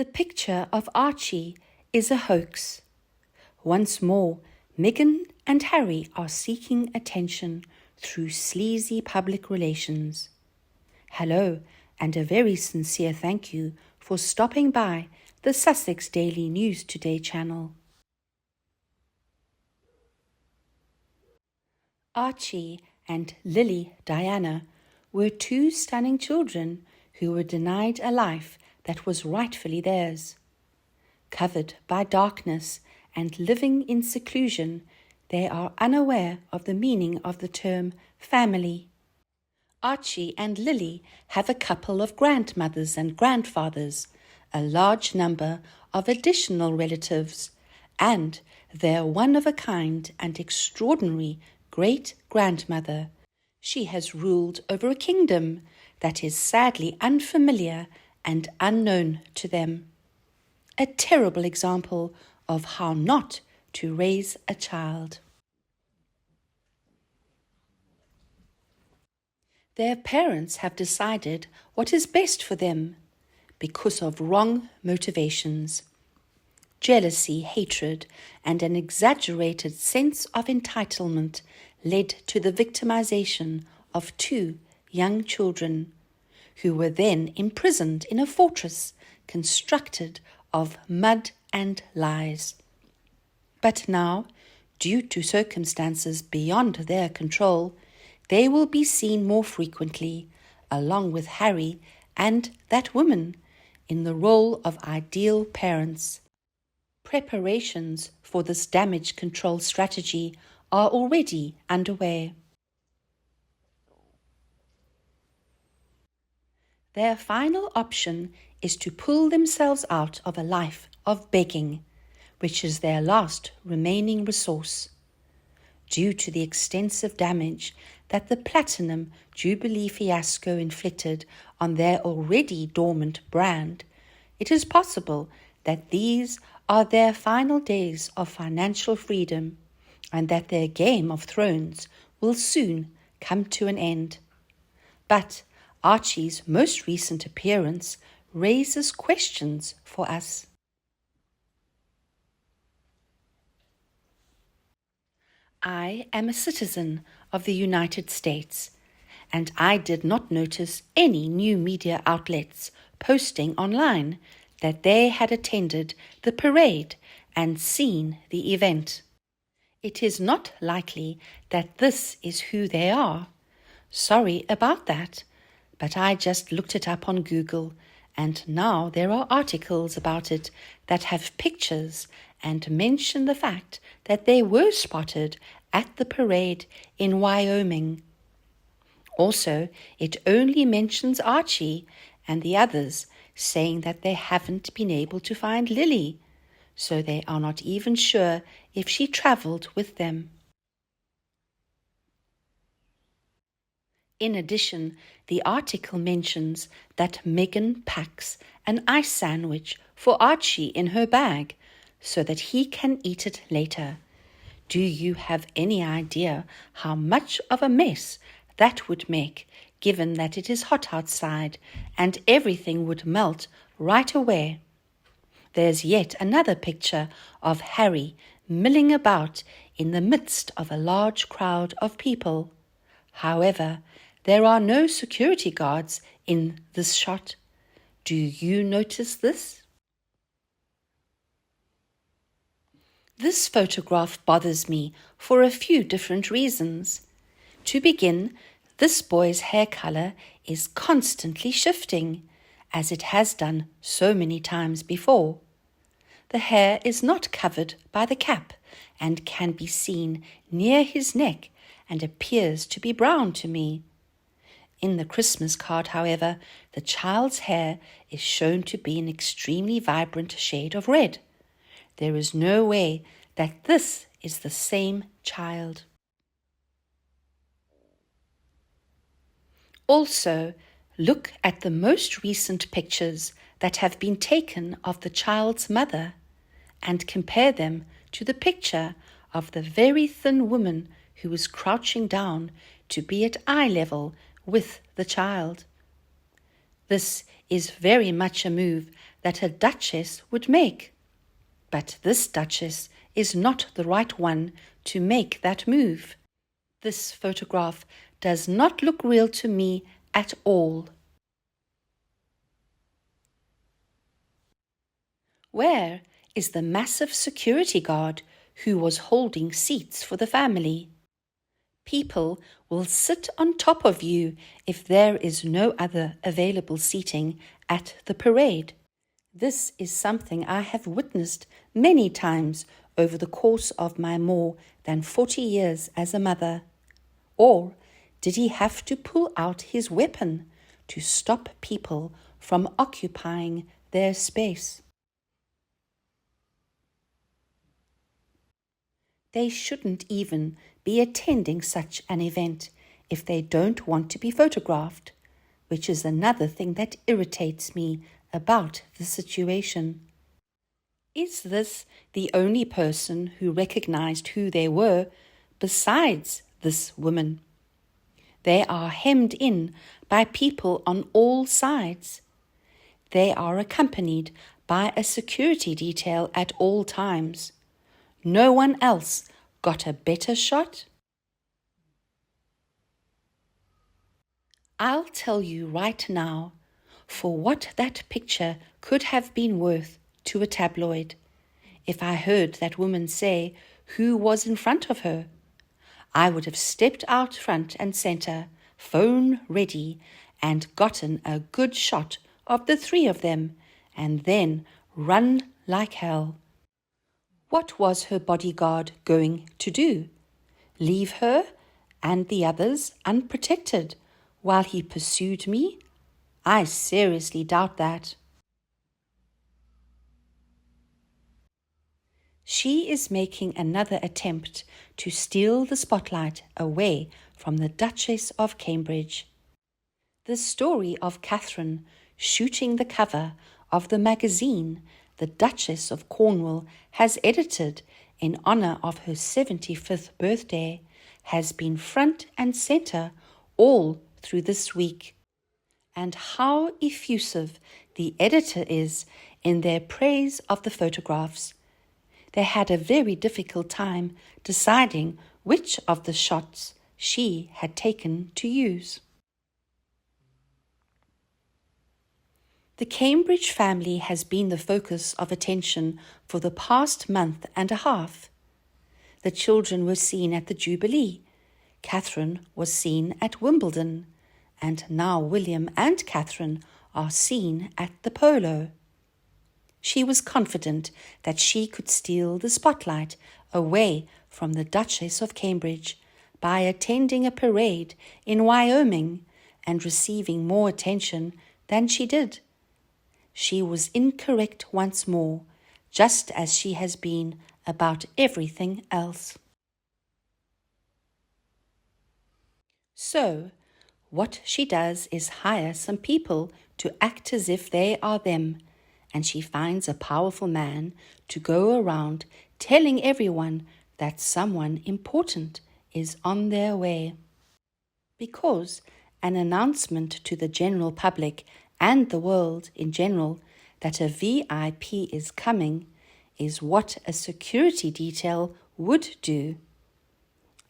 The picture of Archie is a hoax. Once more, Meghan and Harry are seeking attention through sleazy public relations. Hello, and a very sincere thank you for stopping by the Sussex Daily News Today channel. Archie and Lily Diana were two stunning children who were denied a life that was rightfully theirs. Covered by darkness and living in seclusion, they are unaware of the meaning of the term family. Archie and Lily have a couple of grandmothers and grandfathers, a large number of additional relatives, and their one-of-a-kind and extraordinary great-grandmother. She has ruled over a kingdom that is sadly unfamiliar and unknown to them. A terrible example of how not to raise a child. Their parents have decided what is best for them because of wrong motivations. Jealousy, hatred, and an exaggerated sense of entitlement led to the victimization of two young children, who were then imprisoned in a fortress constructed of mud and lies. But now, due to circumstances beyond their control, they will be seen more frequently, along with Harry and that woman, in the role of ideal parents. Preparations for this damage control strategy are already underway. Their final option is to pull themselves out of a life of begging, which is their last remaining resource. Due to the extensive damage that the Platinum Jubilee fiasco inflicted on their already dormant brand, it is possible that these are their final days of financial freedom and that their Game of Thrones will soon come to an end. But Archie's most recent appearance raises questions for us. I am a citizen of the United States, and I did not notice any new media outlets posting online that they had attended the parade and seen the event. It is not likely that this is who they are. Sorry about that, but I just looked it up on Google, and now there are articles about it that have pictures and mention the fact that they were spotted at the parade in Wyoming. Also, it only mentions Archie and the others, saying that they haven't been able to find Lily, so they are not even sure if she travelled with them. In addition, the article mentions that Meghan packs an ice sandwich for Archie in her bag so that he can eat it later. Do you have any idea how much of a mess that would make, given that it is hot outside and everything would melt right away? There's yet another picture of Harry milling about in the midst of a large crowd of people. However, there are no security guards in this shot. Do you notice this? This photograph bothers me for a few different reasons. To begin, this boy's hair color is constantly shifting, as it has done so many times before. The hair is not covered by the cap and can be seen near his neck and appears to be brown to me. In the Christmas card, however, the child's hair is shown to be an extremely vibrant shade of red. There is no way that this is the same child. Also, look at the most recent pictures that have been taken of the child's mother and compare them to the picture of the very thin woman who is crouching down to be at eye level with the child. This is very much a move that a duchess would make. But this duchess is not the right one to make that move. This photograph does not look real to me at all. Where is the massive security guard who was holding seats for the family? People will sit on top of you if there is no other available seating at the parade. This is something I have witnessed many times over the course of my more than 40 years as a mother. Or did he have to pull out his weapon to stop people from occupying their space? They shouldn't even be attending such an event if they don't want to be photographed, which is another thing that irritates me about the situation. Is this the only person who recognized who they were besides this woman? They are hemmed in by people on all sides. They are accompanied by a security detail at all times. No one else got a better shot? I'll tell you right now, for what that picture could have been worth to a tabloid, if I heard that woman say who was in front of her. I would have stepped out front and centre, phone ready, and gotten a good shot of the three of them, and then run like hell. What was her bodyguard going to do? Leave her and the others unprotected while he pursued me? I seriously doubt that. She is making another attempt to steal the spotlight away from the Duchess of Cambridge. The story of Catherine shooting the cover of the magazine the Duchess of Cornwall has edited in honour of her 75th birthday has been front and centre all through this week. And how effusive the editor is in their praise of the photographs. They had a very difficult time deciding which of the shots she had taken to use. The Cambridge family has been the focus of attention for the past month and a half. The children were seen at the Jubilee, Catherine was seen at Wimbledon, and now William and Catherine are seen at the polo. She was confident that she could steal the spotlight away from the Duchess of Cambridge by attending a parade in Wyoming and receiving more attention than she did. She was incorrect once more, just as she has been about everything else. So, what she does is hire some people to act as if they are them, and she finds a powerful man to go around telling everyone that someone important is on their way. Because an announcement to the general public and the world in general that a VIP is coming is what a security detail would do.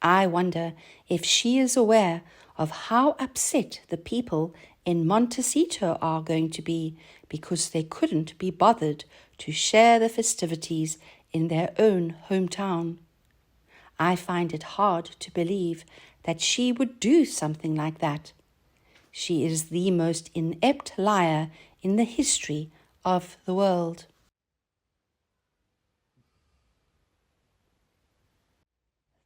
I wonder if she is aware of how upset the people in Montecito are going to be because they couldn't be bothered to share the festivities in their own hometown. I find it hard to believe that she would do something like that. She is the most inept liar in the history of the world.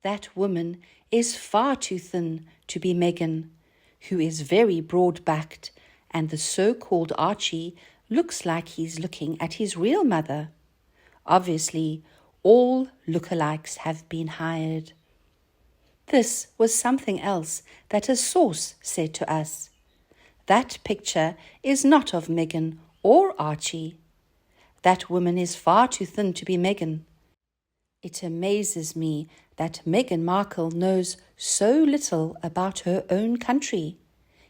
That woman is far too thin to be Meghan, who is very broad-backed, and the so-called Archie looks like he's looking at his real mother. Obviously, all lookalikes have been hired. This was something else that a source said to us. That picture is not of Meghan or Archie. That woman is far too thin to be Meghan. It amazes me that Meghan Markle knows so little about her own country,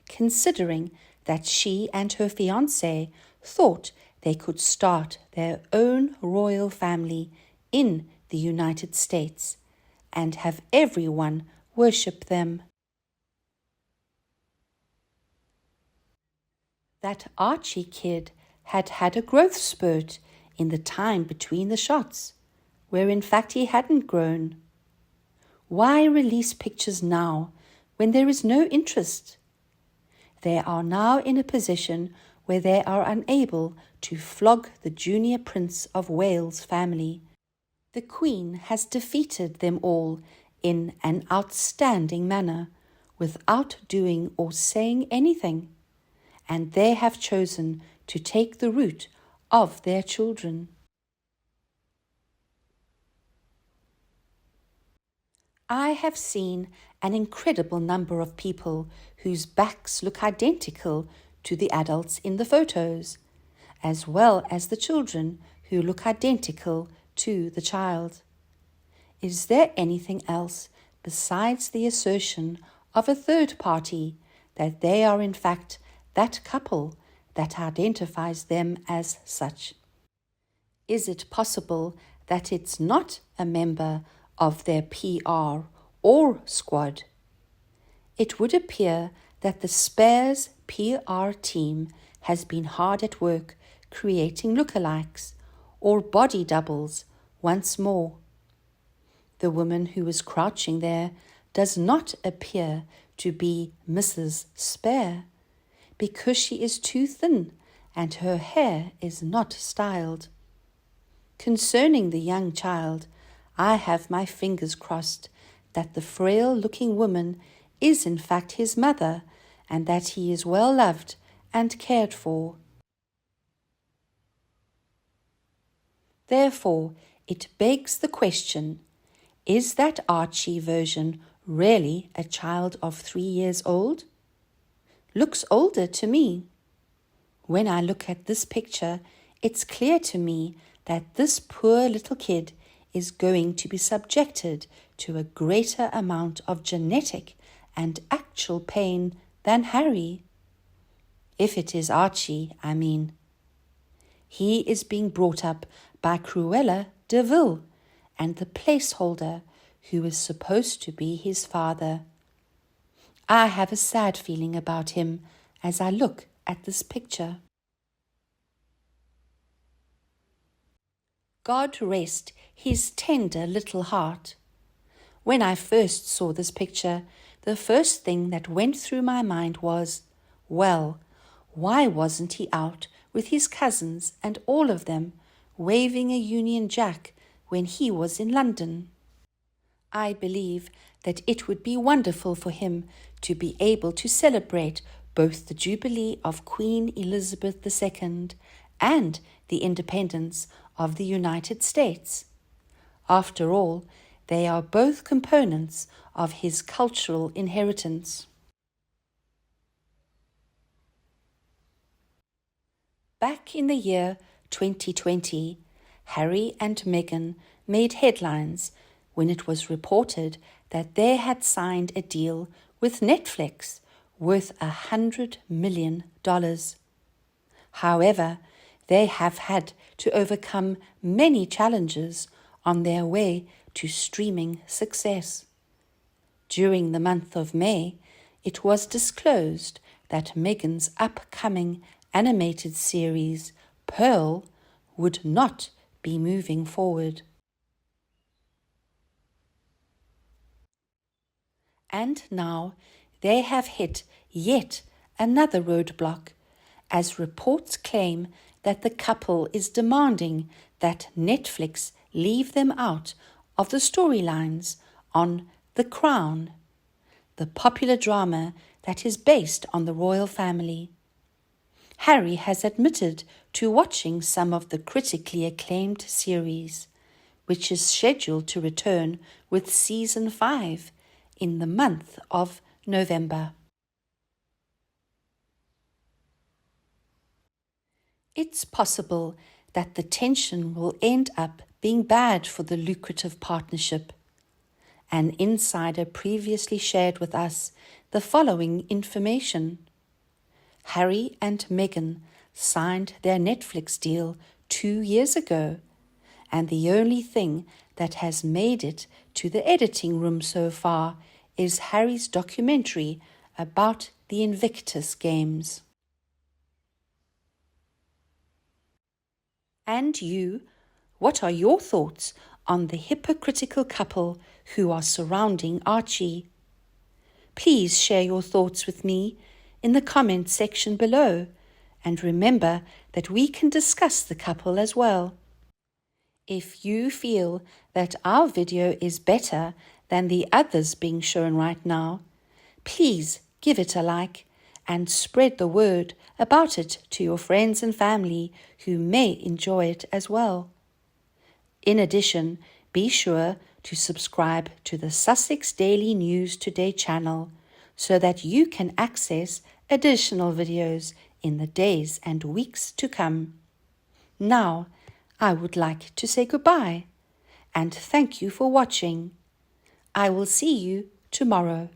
considering that she and her fiancé thought they could start their own royal family in the United States and have everyone worship them. That Archie kid had had a growth spurt in the time between the shots, where in fact he hadn't grown. Why release pictures now when there is no interest? They are now in a position where they are unable to flog the junior Prince of Wales family. The Queen has defeated them all in an outstanding manner, without doing or saying anything, and they have chosen to take the route of their children. I have seen an incredible number of people whose backs look identical to the adults in the photos, as well as the children who look identical to the child. Is there anything else besides the assertion of a third party that they are in fact that couple that identifies them as such? Is it possible that it's not a member of their PR or squad? It would appear that the Spares PR team has been hard at work creating lookalikes or body doubles once more. The woman who is crouching there does not appear to be Mrs. Spare, because she is too thin and her hair is not styled. Concerning the young child, I have my fingers crossed that the frail-looking woman is in fact his mother, and that he is well loved and cared for. Therefore, it begs the question, is that Archie version really a child of 3 years old? Looks older to me. When I look at this picture, it's clear to me that this poor little kid is going to be subjected to a greater amount of genetic and actual pain than Harry. If it is Archie, I mean. He is being brought up by Cruella de Vil and the placeholder who is supposed to be his father. I have a sad feeling about him as I look at this picture. God rest his tender little heart. When I first saw this picture, the first thing that went through my mind was, well, why wasn't he out with his cousins and all of them, waving a Union Jack when he was in London? I believe that it would be wonderful for him to be able to celebrate both the Jubilee of Queen Elizabeth II and the independence of the United States. After all, they are both components of his cultural inheritance. Back in the year 2020, Harry and Meghan made headlines when it was reported that they had signed a deal with Netflix worth $100 million. However, they have had to overcome many challenges on their way to streaming success. During the month of May, it was disclosed that Meghan's upcoming animated series, Pearl, would not be moving forward. And now they have hit yet another roadblock, as reports claim that the couple is demanding that Netflix leave them out of the storylines on The Crown, the popular drama that is based on the royal family. Harry has admitted to watching some of the critically acclaimed series, which is scheduled to return with Season 5 in the month of November. It's possible that the tension will end up being bad for the lucrative partnership. An insider previously shared with us the following information. Harry and Meghan signed their Netflix deal 2 years ago, and the only thing that has made it to the editing room so far is Harry's documentary about the Invictus Games. And you, what are your thoughts on the hypocritical couple who are surrounding Archie? Please share your thoughts with me in the comments section below, and remember that we can discuss the couple as well. If you feel that our video is better than the others being shown right now, please give it a like and spread the word about it to your friends and family who may enjoy it as well. In addition, be sure to subscribe to the Sussex Daily News Today channel so that you can access additional videos in the days and weeks to come. Now, I would like to say goodbye and thank you for watching. I will see you tomorrow.